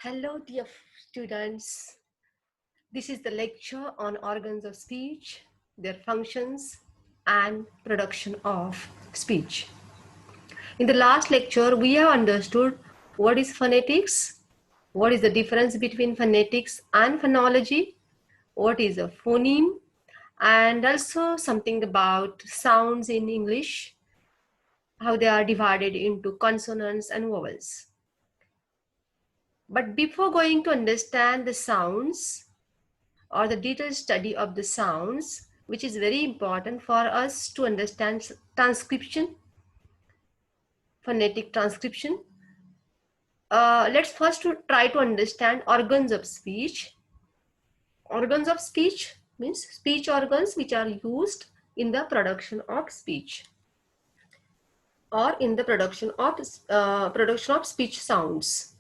Hello, dear students. This is the lecture on organs of speech, their functions, and production of speech. In the last lecture, we have understood what is phonetics, what is the difference between phonetics and phonology, what is a phoneme, and also something about sounds in English, how they are divided into consonants and vowels. But before going to understand the sounds, or the detailed study of the sounds, which is very important for us to understand transcription, phonetic transcription. Let's first try to understand organs of speech. Organs of speech means speech organs which are used in the production of speech or in the production of speech sounds.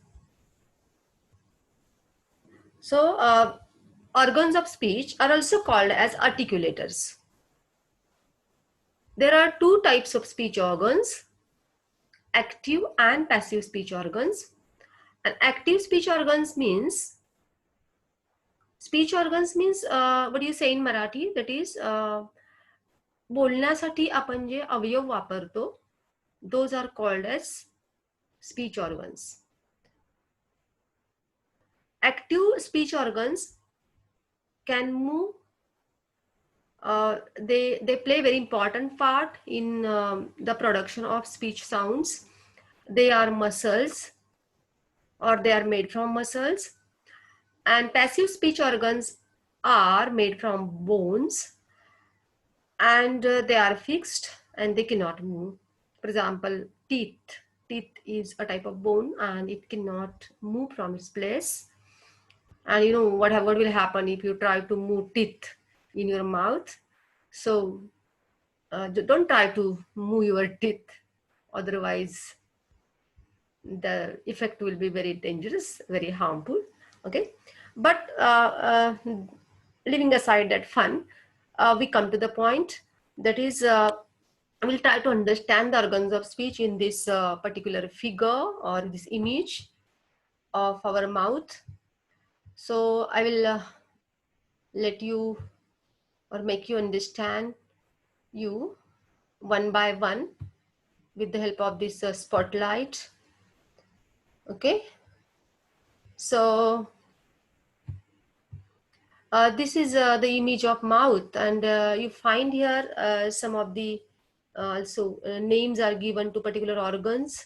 So organs of speech are also called as articulators. There are two types of speech organs, active and passive speech organs. And active speech organs means what do you say in Marathi? That is बोलण्यासाठी आपण जे अवयव वापरतो, those are called as speech organs. Active speech organs can move. They play a very important part in the production of speech sounds. They are muscles, or they are made from muscles. And passive speech organs are made from bones, and they are fixed and they cannot move. For example, teeth. Teeth is a type of bone and it cannot move from its place. And you know what will happen if you try to move teeth in your mouth. So don't try to move your teeth, otherwise the effect will be very dangerous, very harmful. Okay, but leaving aside that fun, we come to the point, that is we'll try to understand the organs of speech in this particular figure or this image of our mouth. So I will let you or make you understand you one by one with the help of this spotlight. Okay, so this is the image of mouth, and you find here some of the also names are given to particular organs.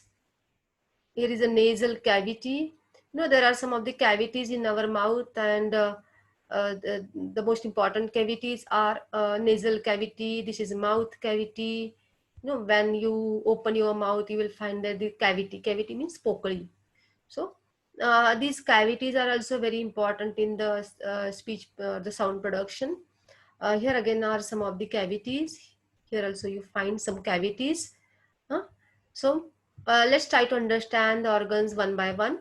Here is a nasal cavity. You know, there are some of the cavities in our mouth, and the most important cavities are nasal cavity. This is mouth cavity. You know, when you open your mouth, you will find that the cavity. Cavity means pokali. So these cavities are also very important in the speech, the sound production. Here again are some of the cavities. Here also you find some cavities. So let's try to understand the organs one by one.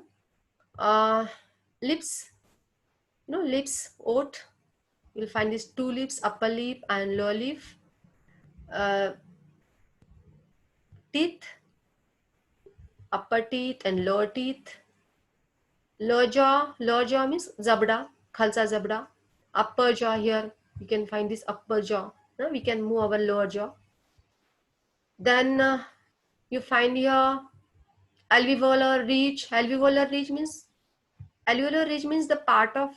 Lips, you know, lips, oat. You'll find these two lips, upper lip and lower lip. Teeth, upper teeth and lower teeth. Lower jaw means zabda, khalsa zabda. Upper jaw, here you can find this upper jaw. We can move our lower jaw. Then you find here alveolar ridge. Alveolar ridge means the part of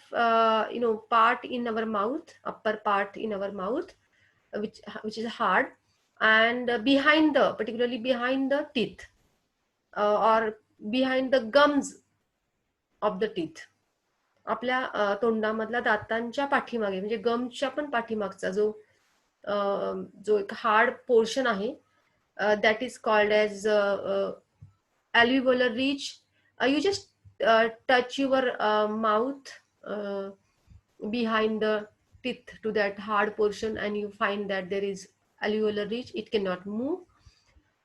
part in our mouth, upper part in our mouth, which is hard, and particularly behind the teeth, or behind the gums of the teeth. आपल्या तोंडामधला दातांच्या पाठीमागे, म्हणजे गमच्या पण पाठीमागचा जो एक hard portion आहे, that is called as alveolar ridge. You just touch your mouth behind the teeth to that hard portion, and you find that there is alveolar ridge. It cannot move.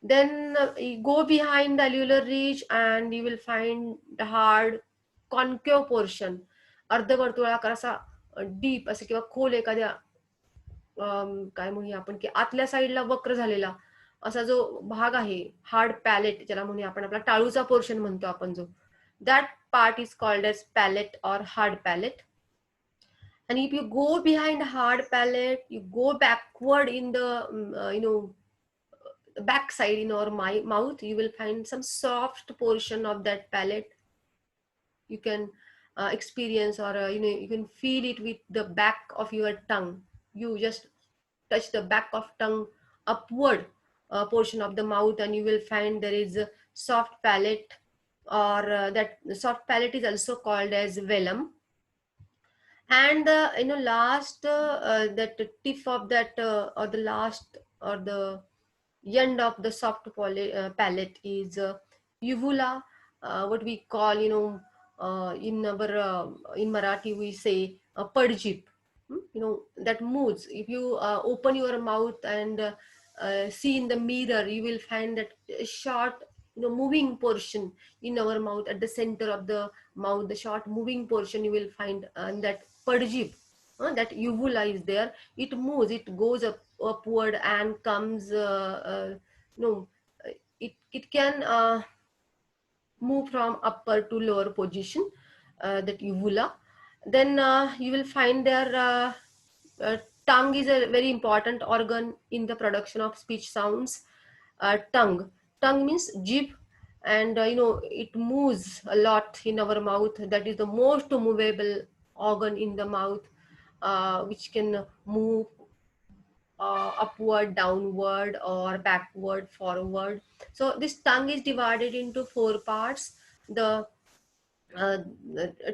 Then you go behind the alveolar ridge and you will find the hard concave portion. अर्धवर्तुळाकार असा deep असं किंवा खोल एखाद्या काय म्हणूया आपण की आतल्या साईडला वक्र झालेला असा जो भाग आहे, हार्ड पॅलेट ज्याला म्हणूया आपण, आपला टाळूचा पोर्शन म्हणतो आपण, जो That part is called as palate or hard palate. And if you go behind hard palate, you go backward in the back side in our mouth, you will find some soft portion of that palate. You can experience, or you can feel it with the back of your tongue. You just touch the back of tongue upward portion of the mouth, and you will find there is a soft palate, or that soft palate is also called as velum. And last that tip of that or the last or the end of the soft palate is uvula, what we call in our in Marathi we say padjip. That moves. If you open your mouth and see in the mirror, you will find that short moving portion in our mouth at the center of the mouth. The short moving portion you will find that padjip, that uvula is there. It moves, it goes upward and comes no it can move from upper to lower position, that uvula. Then you will find their tongue is a very important organ in the production of speech sounds. Tongue means jib, and it moves a lot in our mouth. That is the most movable organ in the mouth, which can move upward, downward, or backward, forward. So this tongue is divided into four parts. The uh,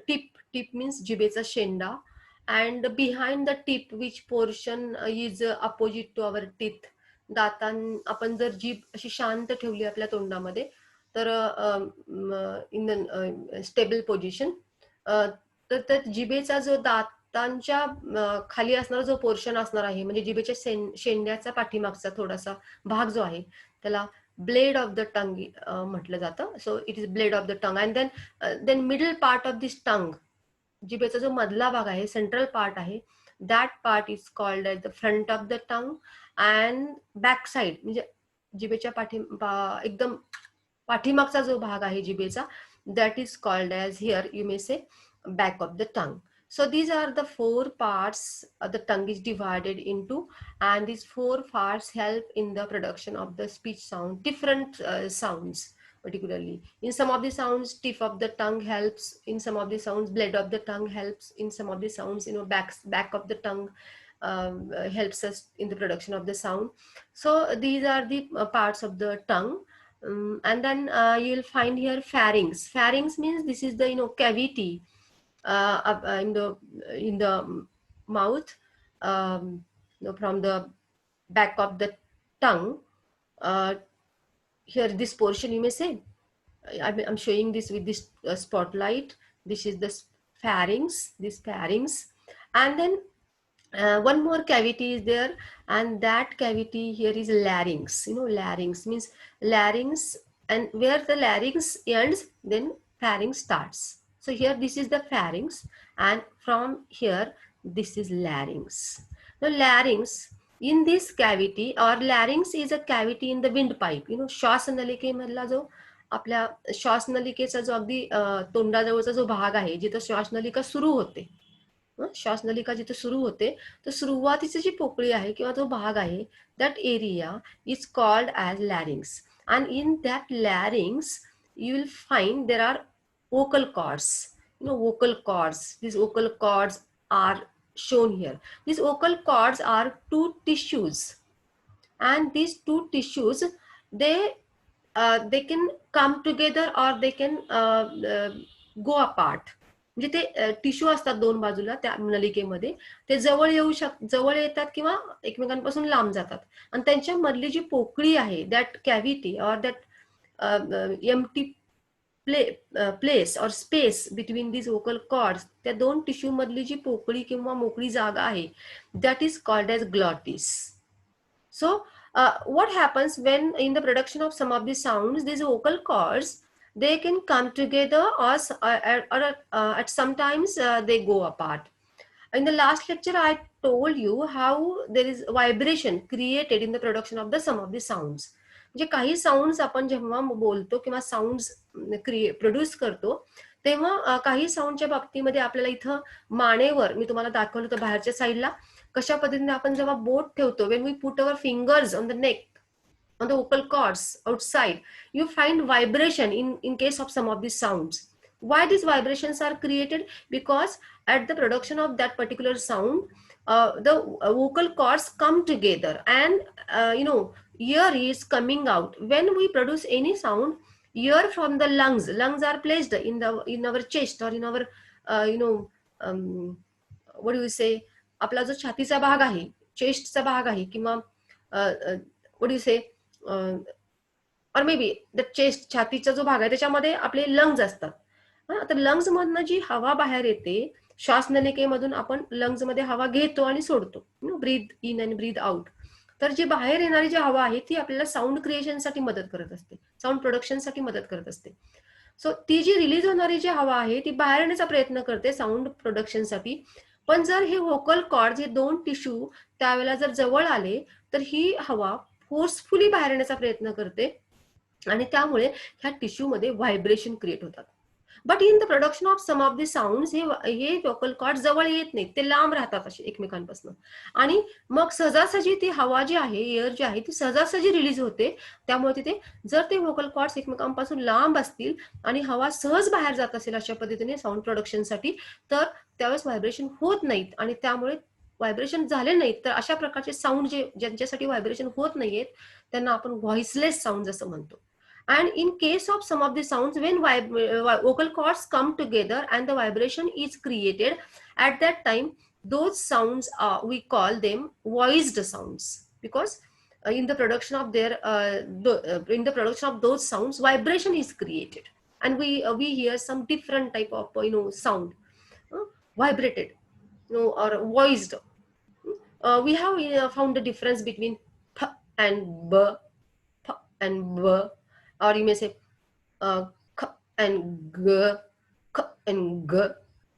tip means जिभेचा शेंडा, and behind the tip, which portion is opposite to our teeth. दातां आपण जर जीभ अशी शांत ठेवली आपल्या तोंडामध्ये, तर in the stable position, तर त्या जिभेचा जो दातांच्या खाली असणारा जो पोर्शन असणार आहे, म्हणजे जिभेच्या शेंड्याचा पाठीमागचा थोडासा भाग जो आहे, त्याला blade of the tongue म्हटलं जातं. So it is blade of the tongue. And then middle part of this tongue, जिभेचा जो मधला भाग आहे, सेंट्रल पार्ट आहे, that part is called as the front of the tongue. And back side म्हणजे जिभेच्या एकदम पाठीमागचा जो भाग आहे जिभेचा, that is called as, here you may say, back of the tongue. So these are the four parts the tongue is divided into, and these four parts help in the production of the speech sound, different sounds. Particularly in some of the sounds, tip of the tongue helps. In some of the sounds, blade of the tongue helps. In some of the sounds, back of the tongue helps us in the production of the sound. So these are the parts of the tongue. And then you'll find here pharynx. Pharynx means this is the cavity in the mouth, from the back of the tongue. Here this portion, you may say, I'm showing this with this spotlight. This is the pharynx, this pharynx. And then one more cavity is there, and that cavity here is larynx. Larynx means larynx, and where the larynx ends, then pharynx starts. So here this is the pharynx, and from here this is larynx. Now larynx, in this cavity, or larynx is a cavity in the windpipe. श्वासनलिकेमधला जो आपल्या श्वासनलिकेचा जो अगदी तोंडाजवळचा जो भाग आहे, जिथं श्वासनलिका सुरू होते, श्वासनलिका जिथे सुरू होते, तर सुरुवातीची जी पोकळी आहे किंवा तो भाग आहे, that area is called as larynx. And in that larynx you will find there are vocal cords. Vocal cords, these vocal cords are shown here. These vocal cords are two tissues, and these two tissues, they can come together or they can go apart. म्हणजे ते tissue असतात दोन बाजूला त्या नलिकेमध्ये, ते जवळ येतात किंवा एकमेकांपासून लांब जातात. आणि त्यांच्या मधली जी पोकळी आहे, दॅट कॅव्हिटी और दॅट एम्प्टी प्लेस और space between these vocal cords, त्या दोन टिश्यू मधली जी पोकळी किंवा मोकळी जागा आहे, that is called as glottis. So what happens when in the production of some of the sounds, these vocal cords, they can come together, or at sometimes they go apart. In the last lecture, I told you how there is vibration created in the production of some of the sounds. जे काही sounds आपण जेव्हा बोलतो किंवा sounds produce करतो, तेव्हा काही साऊंडच्या बाबतीमध्ये आपल्याला इथं मानेवर मी तुम्हाला दाखवलं होतं बाहेरच्या साईडला कशा पद्धतीने आपण जेव्हा बोट ठेवतो, when we put our fingers on the neck, on the vocal cords outside, you find vibration in case of some of these sounds. Why these vibrations are created? Because at the production of that particular sound, the vocal cords come together, and air is coming out. When we produce any sound, air from the lungs are placed in our chest, or in our um, what do you say, आपला जो छातीचा भाग आहे, चेस्टचा भाग आहे, किंवा what do you say, और may be the chest, छातीचा जो भाग आहे त्याच्यामध्ये आपले लंग्स असतात. तर लंग्स मधनं जी हवा बाहेर येते, श्वासनलिकेमधून आपण लंग्स मध्ये हवा घेतो आणि सोडतो, ब्रीथ इन आणि ब्रीथ आउट. तर जी बाहेर येणारी जी हवा आहे ती आपल्याला साऊंड क्रिएशनसाठी मदत करत असते, साऊंड प्रोडक्शनसाठी मदत करत असते. सो ती जी रिलीज होणारी जी हवा आहे ती बाहेर येण्याचा प्रयत्न करते साऊंड प्रोडक्शनसाठी. पण जर हे व्होकल कॉर्ड, हे दोन टिश्यू त्यावेळेला जर जवळ आले तर ही हवा फोर्सफुली बाहेर येण्याचा प्रयत्न करते, आणि त्यामुळे ह्या टिश्यू मध्ये व्हायब्रेशन क्रिएट होतात. But in the production of some of the sounds हे व्होकल कॉर्ड जवळ येत नाहीत, ते लांब राहतात असे एकमेकांपासून, आणि मग सहजासहजी ती हवा जी आहे, एअर जी आहे ती सहजासहजी रिलीज होते. त्यामुळे तिथे जर ते व्होकल कॉर्ड्स एकमेकांपासून लांब असतील आणि हवा सहज बाहेर जात असेल अशा पद्धतीने साऊंड प्रोडक्शनसाठी, तर त्यावेळेस व्हायब्रेशन होत नाहीत, आणि त्यामुळे व्हायब्रेशन झाले नाहीत तर अशा प्रकारचे साऊंड जे ज्यांच्यासाठी व्हायब्रेशन होत नाहीयेत त्यांना आपण व्हॉइसलेस साऊंड असं म्हणतो. And in case of some of the sounds, when vocal cords come together and the vibration is created, at that time those sounds we call them voiced sounds, because in the production of in the production of those sounds vibration is created, and we hear some different type of sound, vibrated, or voiced. We have found the difference between p and b, p and b, or you may say k and g, k and g,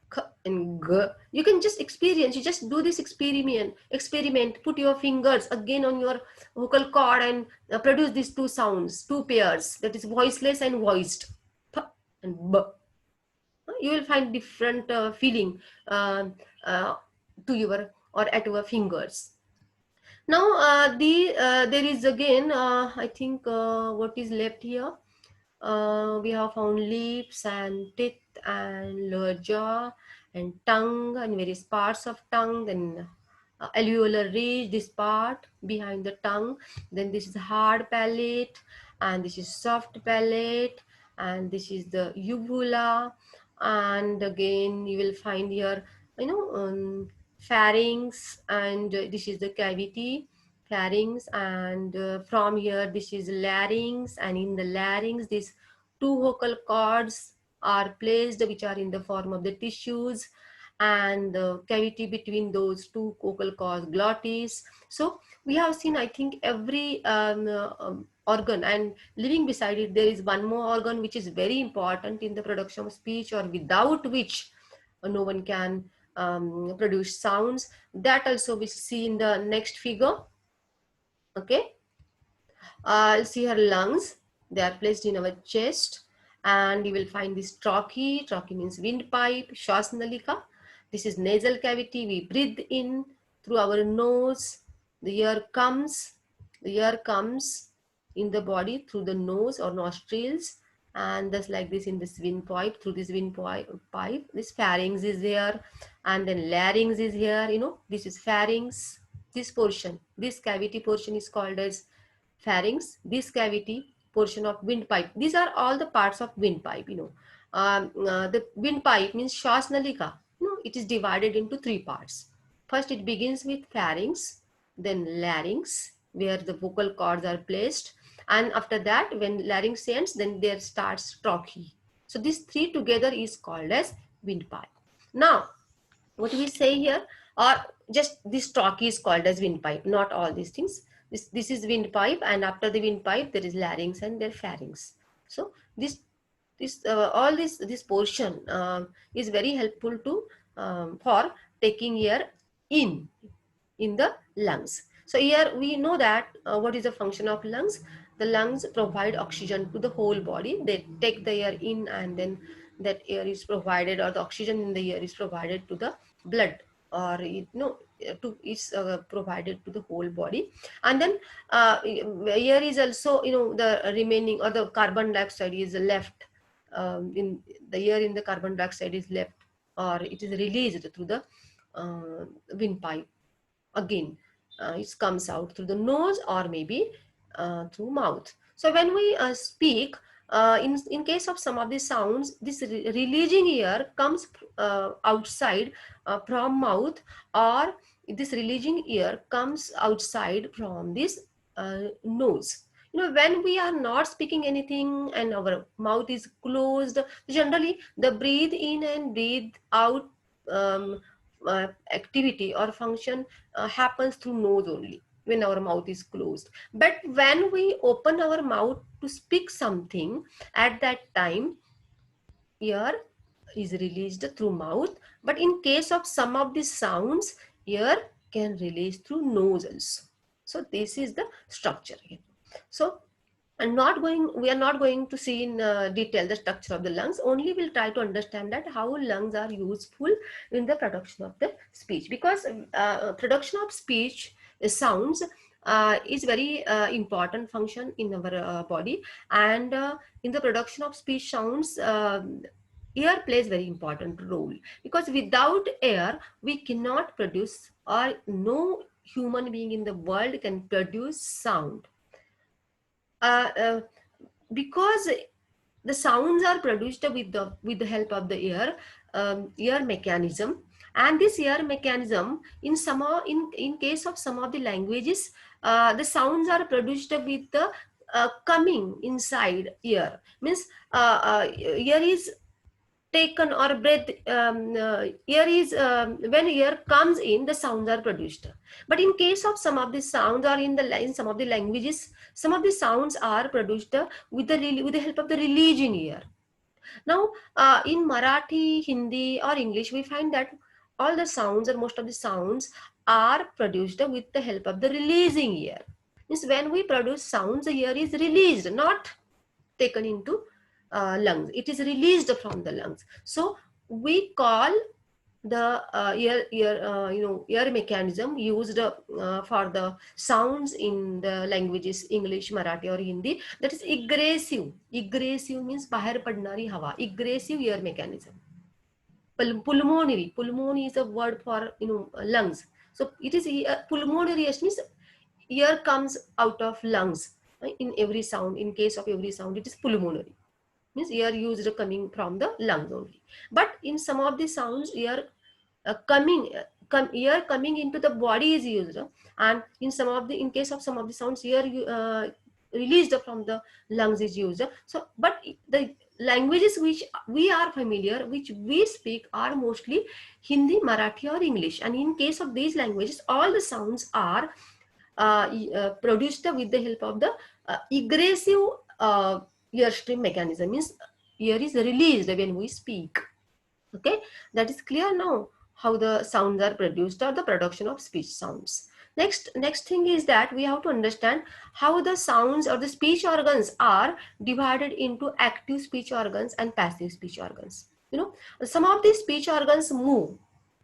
k and g. You can just experience, you just do this experiment, put your fingers again on your vocal cord and produce these two sounds, two pairs, that is voiceless and voiced, p and b. You will find different feeling to your or at your fingers. Now there is again I think what is left here. We have found lips and teeth and lower jaw and tongue and various parts of tongue, then alveolar ridge, this part behind the tongue, then this is hard palate, and this is soft palate, and this is the uvula, and again you will find here pharynx, and this is the cavity, pharynx, and from here this is larynx, and in the larynx these two vocal cords are placed which are in the form of the tissues, and the cavity between those two vocal cords, glottis. So we have seen, I think, every organ, and living beside it there is one more organ which is very important in the production of speech, or without which no one can produce sounds. That also we see in the next figure. Okay, I'll see her lungs. They are placed in our chest, and you will find this trachea. Trachea means windpipe. Shwasnalika. This is nasal cavity. We breathe in through our nose. The air comes in the body through the nose or nostrils, and just like this in this windpipe, through this windpipe, this pharynx is here, and then larynx is here. This is pharynx. This portion, this cavity portion is called as pharynx. This cavity portion of windpipe. These are all the parts of windpipe. The windpipe means Shwasnalika. It is divided into three parts. First, it begins with pharynx, then larynx, where the vocal cords are placed, and after that, when larynx ends, then there starts trachea. So these three together is called as windpipe. Now, what do we say here? Or just this trachea is called as windpipe, not all these things. This is windpipe, and after the windpipe there is larynx and there pharynx. So this portion is very helpful to for taking air in the lungs. So here we know that what is the function of lungs. The lungs provide oxygen to the whole body. They take the air in, and then that air is provided, or the oxygen in the air is provided to the blood, or is provided to the whole body. And then air is also, the remaining, or the carbon dioxide is left, in the air in the carbon dioxide is left, or it is released through the windpipe. Again, it comes out through the nose, or maybe through mouth. So when we speak, in case of some of the sounds, this releasing air comes outside from mouth, or this releasing air comes outside from this nose. When we are not speaking anything and our mouth is closed, generally the breathe in and breathe out activity or function happens through nose only when our mouth is closed. But when we open our mouth to speak something, at that time air is released through mouth. But in case of some of the sounds, air can release through nose also. So this is the structure here. So we are not going to see in detail the structure of the lungs. Only we'll try to understand that how lungs are useful in the production of the speech, because production of speech sounds is very important function in our body. And in the production of speech sounds, air plays very important role, because without air we cannot produce, or no human being in the world can produce sound. uh, uh, because the sounds are produced with the help of the ear mechanism. And this ear mechanism, in case of some of the languages, the sounds are produced with the coming inside ear, means ear is taken, or breath, air is when air comes in, the sounds are produced. But in case of some of the sounds, or in some of the languages, some of the sounds are produced with the help of the releasing air. Now in Marathi, Hindi, or English, we find that all the sounds, or most of the sounds, are produced with the help of the releasing air. Means when we produce sounds, the air is released, not taken into lungs. It is released from the lungs. So we call the ear mechanism used for the sounds in the languages English, Marathi, or Hindi, that is egressive. Egressive means bahar padnari hawa. Egressive ear mechanism. Pulmonary. Pulmonary is a word for lungs. So it is pulmonary means air comes out of lungs. In every sound, in case of every sound, it is pulmonary, means air used coming from the lungs only. But in some of the sounds, air air coming into the body is used. And in case of some of the sounds, air released from the lungs is used. So but the languages which we are familiar, which we speak, are mostly Hindi, Marathi, or English. And in case of these languages, all the sounds are produced with the help of the egressive ear stream mechanism, means air is released when we speak. Okay, that is clear now how the sounds are produced, or the production of speech sounds. Next thing is that we have to understand how the sounds or the speech organs are divided into active speech organs and passive speech organs. Some of these speech organs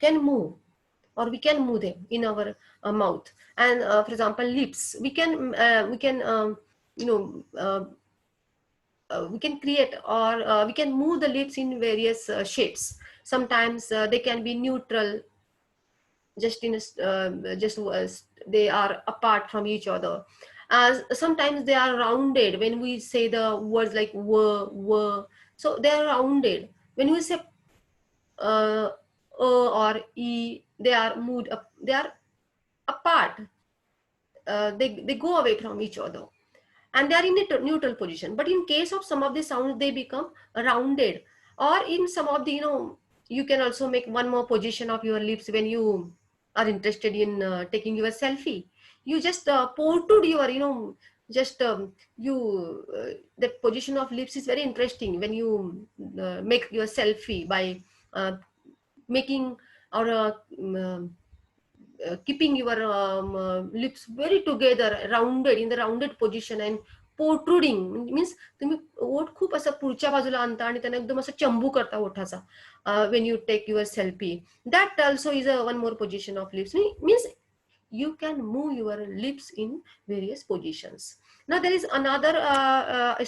can move, or we can move them in our mouth. And for example, lips, you know we can create, or we can move the lips in various shapes. Sometimes they can be neutral, just they are apart from each other. Sometimes they are rounded when we say the words like were, so they are rounded. When we say or e, they are moved up, they are apart, they go away from each other, and they are in a neutral position. But in case of some of the sounds, they become rounded. Or in some of the, you can also make one more position of your lips when you are interested in taking your selfie. You just portrude your, just you the position of lips is very interesting when you make your selfie by making, or keeping your lips very together, rounded, in the rounded position, and protruding means तुम्ही ओठ खूप असं पुढच्या बाजूला आणता आणि त्यांना एकदम असं चंबू करता ओठाचा when you take your selfie. That also is a one more position of lips. Means you can move your lips in various positions. Now there is another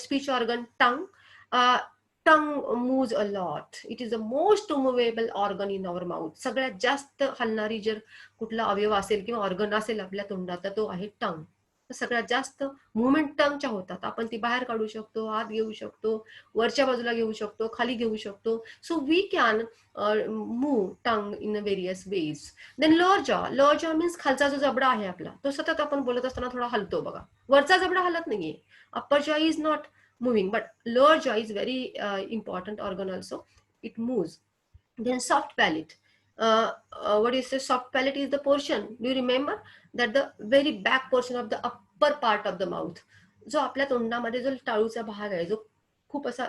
speech organ, tongue. uh, tongue moves a lot. It is the most movable organ in our mouth. सगळ्यात जास्त हलणारी जर कुठला अवयव असेल किंवा organ असेल आपल्या तोंडात तर तो आहे टंग. सगळ्यात जास्त मुवमेंट टंगच्या होतात. आपण ती बाहेर काढू शकतो, आत घेऊ शकतो, वरच्या बाजूला घेऊ शकतो, खाली घेऊ शकतो. So we can move tongue in various ways. Then lower jaw. Lower jaw means खालचा जो जबडा आहे आपला तो सतत आपण बोलत असताना थोडा हलतो बघा. वरचा जबडा हलत नाहीये. Upper jaw is not moving, but lower jaw is very important organ also. It moves. Then soft palate. What is the soft palate? Is the portion, do you remember that the very back portion of the upper part of the mouth, जो आपल्या तोंडामध्ये जो टाळूचा भाग आहे जो खूप असा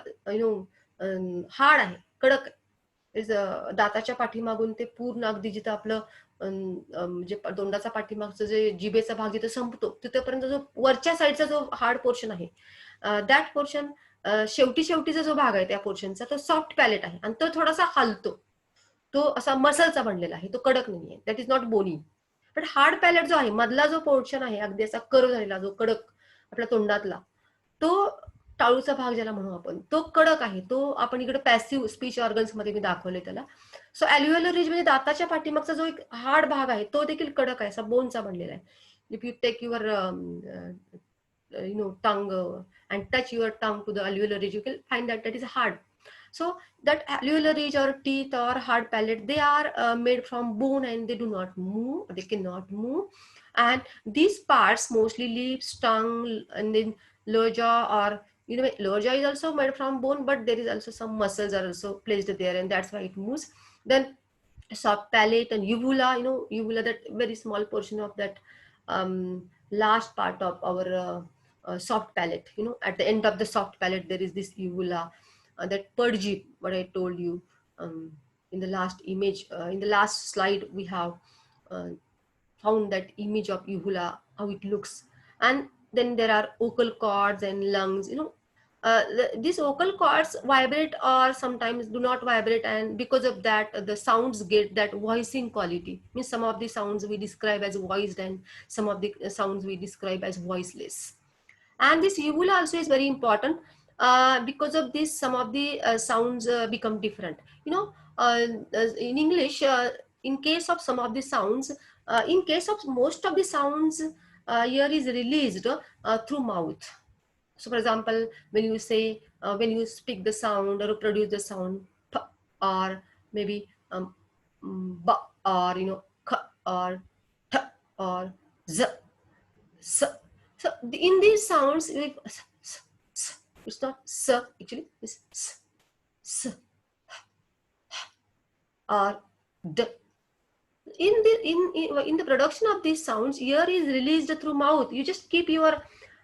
hard आहे, कडक आहे, दाताच्या पाठीमागून ते पूर्ण अगदी जिथं आपलं म्हणजे तोंडाचा पाठीमागचं जे जिभेचा भाग जिथं संपतो तिथपर्यंत जो वरच्या साईडचा जो हार्ड पोर्शन आहे, दॅट पोर्शन शेवटीचा जो भाग आहे त्या पोर्शनचा तो सॉफ्ट पॅलेट आहे आणि तो थोडासा हलतो. तो असा मसलचा बनलेला आहे, तो कडक नाहीये. दॅट इज नॉट बोनी. पण हार्ड पॅलेट जो आहे, मधला जो पोर्शन आहे अगदी असा कर्व झालेला जो कडक आपल्या तोंडातला, तो टाळूचा भाग ज्याला म्हणू आपण, तो कडक आहे. तो आपण इकडे पॅसिव्ह स्पीच ऑर्गन्स मध्ये मी दाखवले त्याला. सो अल्व्हिओलर रिज म्हणजे दाताच्या पाठीमागचा जो एक हार्ड भाग आहे तो देखील कडक आहे, असा बोनचा बनलेला आहे. If you take your tongue and touch your tongue to the alveolar ridge, you will find that is hard. So that alveolar ridge or teeth or hard palate, they are made from bone and they do not move, they cannot move. And these parts, mostly lips, tongue, and then lower jaw, or lower jaw is also made from bone, but there is also some muscles are also placed there, and that's why it moves. Then soft palate and uvula, uvula, that very small portion of that last part of our soft palate. At the end of the soft palate there is this uvula, that purge, what I told you in the last image, in the last slide we have found that image of uvula, how it looks. And then there are vocal cords and lungs. These vocal cords vibrate or sometimes do not vibrate, and because of that the sounds get that voicing quality. Means some of the sounds we describe as voiced and some of the sounds we describe as voiceless. And this uvula also is very important. Because of this some of the sounds become different. In English, in case of some of the sounds, in case of most of the sounds, ear is released through mouth. So for example, when you say, when you speak the sound or produce the sound p, or maybe b, or k, or t, or z, s. So in these sounds, it's not s actually, it's s, or d. In the production of these sounds, ear is released through mouth. You just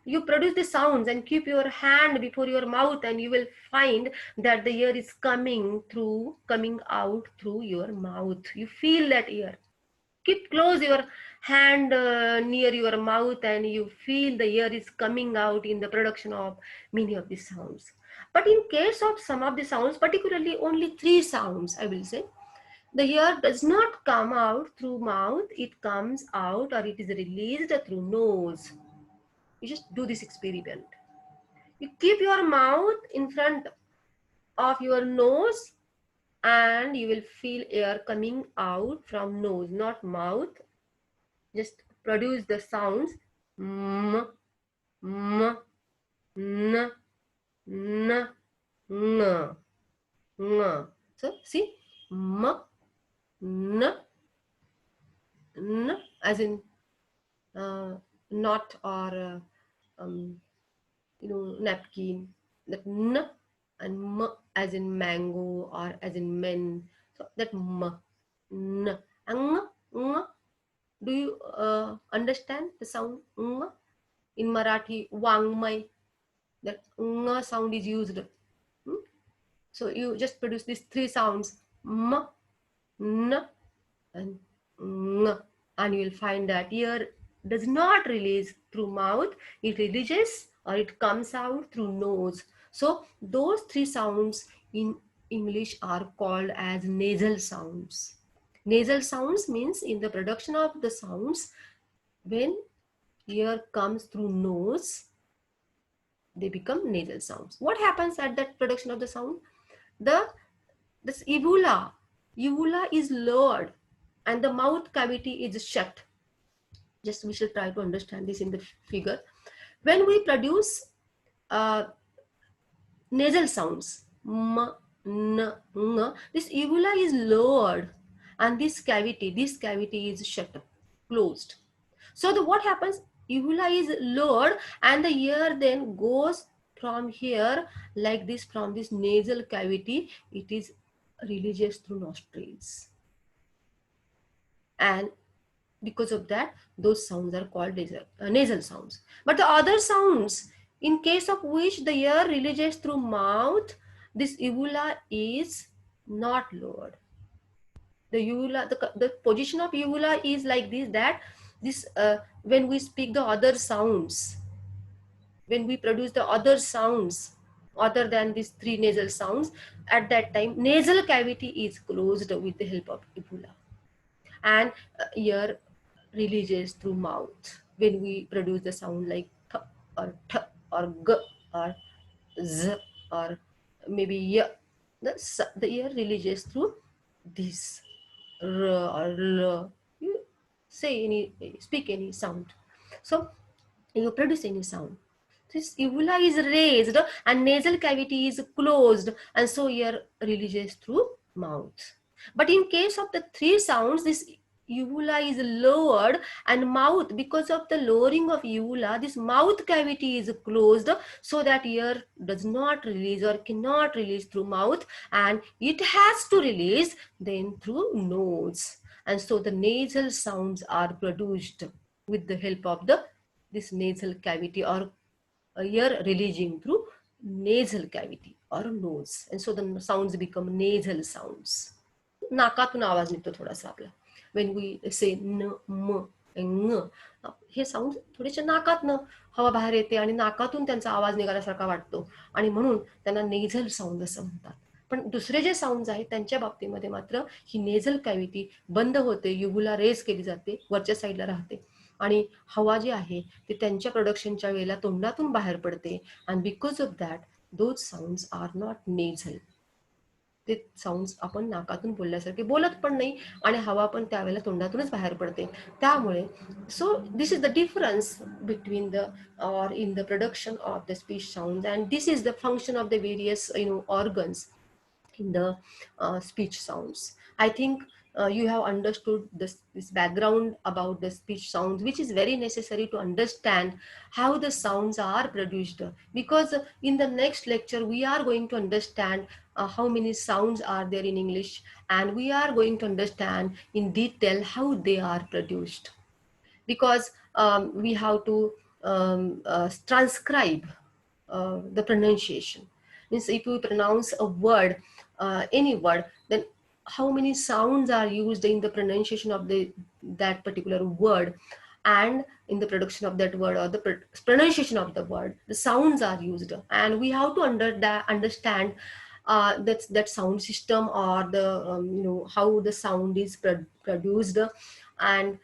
you produce the sounds and keep your hand before your mouth, and you will find that the ear is coming out through your mouth. You feel that ear. Keep close your hand near your mouth and you feel the ear is coming out in the production of many of the sounds. But in case of some of the sounds, particularly only 3 sounds, I will say, the ear does not come out through mouth, it comes out or it is released through nose. You just do this experiment. You keep your mouth in front of your nose and you will feel air coming out from nose, not mouth. Just produce the sounds m, m, n, n, ng, ng. So see, m, n, n as in not or napkin. That n and m as in mango or as in men. So that m, n, ang, ng. Do you understand the sound ng? In Marathi, wangmay, that ng sound is used. So you just produce these 3 sounds, m, n, and ng, and you will find that ear does not release through mouth, it releases or it comes out through nose. So those three sounds in English are called as nasal sounds. Nasal sounds means in the production of the sounds, when air comes through nose, they become nasal sounds. What happens at that production of the sound? This uvula is lowered and the mouth cavity is shut. Just we should try to understand this in the figure. When we produce uh, nasal sounds, m, n, ng, this uvula is lowered and this cavity is shut, closed. So what happens? Uvula is lowered and the air then goes from here like this, from this nasal cavity, it is released through nostrils. And because of that, those sounds are called nasal sounds. But the other sounds, in case of which the air releases through mouth, this uvula is not lowered. The uvula, the position of uvula is like this, that this when we speak the other sounds, when we produce the other sounds other than these three nasal sounds, at that time nasal cavity is closed with the help of uvula, and air releases through mouth when we produce the sound like th or th or g or z or maybe y. The air releases through this r or l. You speak any sound. So you produce any sound. This uvula is raised and nasal cavity is closed, and so air releases through mouth. But in case of the three sounds, this uvula is lowered and mouth, because of the lowering of uvula, this mouth cavity is closed, so that air does not release or cannot release through mouth, and it has to release then through nose. And so the nasal sounds are produced with the help of this nasal cavity, or air releasing through nasal cavity or nose, and so the sounds become nasal sounds. नाकातून आवाज निघतो थोडासा आपला. when we say न म ng, हे sound थोडेसे नाकातनं हवा बाहेर येते आणि नाकातून त्यांचा आवाज निघाल्यासारखा वाटतो, आणि म्हणून त्यांना नेझल साऊंड असं म्हणतात. पण दुसरे जे साऊंड आहेत त्यांच्या बाबतीमध्ये मात्र ही नेझल कॅव्हिटी बंद होते, युव्हुला रेज केली जाते, वरच्या साईडला राहते, आणि हवा जी आहे ती त्यांच्या प्रोडक्शनच्या वेळेला तोंडातून बाहेर पडते. आणि because of that those sounds are not nasal. ते साऊंड्स आपण नाकातून बोलल्यासारखे बोलत पण नाही, आणि हवा पण त्यावेळेला तोंडातूनच बाहेर पडते. त्यामुळे so this is the difference between the or in the production of the speech sounds, and this is the function of the various organs in the speech sounds. I think you have understood this background about the speech sounds, which is very necessary to understand how the sounds are produced, because in the next lecture we are going to understand how many sounds are there in English, and we are going to understand in detail how they are produced, because we have to transcribe the pronunciation. Means if we pronounce a word, any word, then how many sounds are used in the pronunciation of that particular word, and in the production of that word, or the pronunciation of the word, the sounds are used, and we have to understand that sound system, or the how the sound is produced, and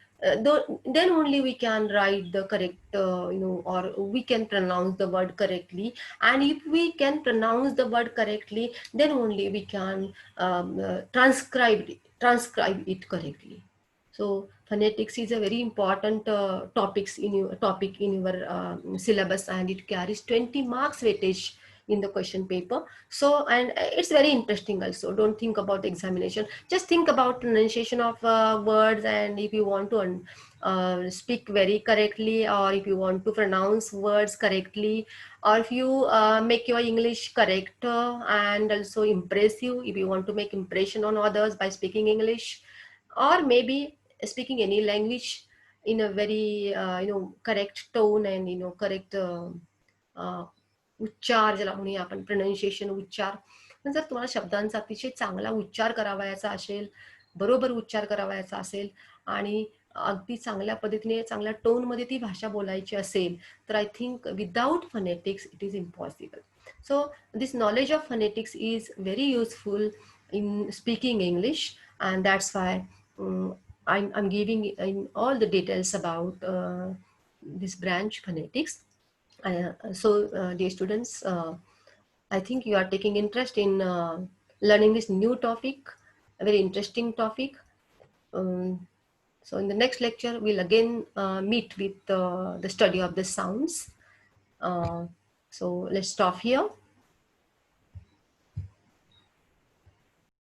then only we can write the correct or we can pronounce the word correctly. And if we can pronounce the word correctly, then only we can transcribe it correctly. So phonetics is a very important topic in your syllabus, and it carries 20 marks weightage in the question paper. So, and it's very interesting also. Don't think about the examination, just think about pronunciation of words, and if you want to speak very correctly, or if you want to pronounce words correctly, or if you make your English correct and also impressive, if you want to make impression on others by speaking English, or maybe speaking any language in a very correct tone and correct उच्चार, ज्याला म्हणूया आपण pronunciation, उच्चार. पण जर तुम्हाला शब्दांचा अतिशय चांगला उच्चार करावयाचा असेल, बरोबर उच्चार करावयाचा असेल, आणि अगदी चांगल्या पद्धतीने चांगल्या टोनमध्ये ती भाषा बोलायची असेल तर I think without phonetics it is impossible. So this knowledge of phonetics is very useful in speaking English, and that's why I'm giving in all the details about this branch phonetics. Dear students, I think you are taking interest in learning this new topic, a very interesting topic. Um, so in the next lecture, we'll again meet with the study of the sounds. So let's stop here.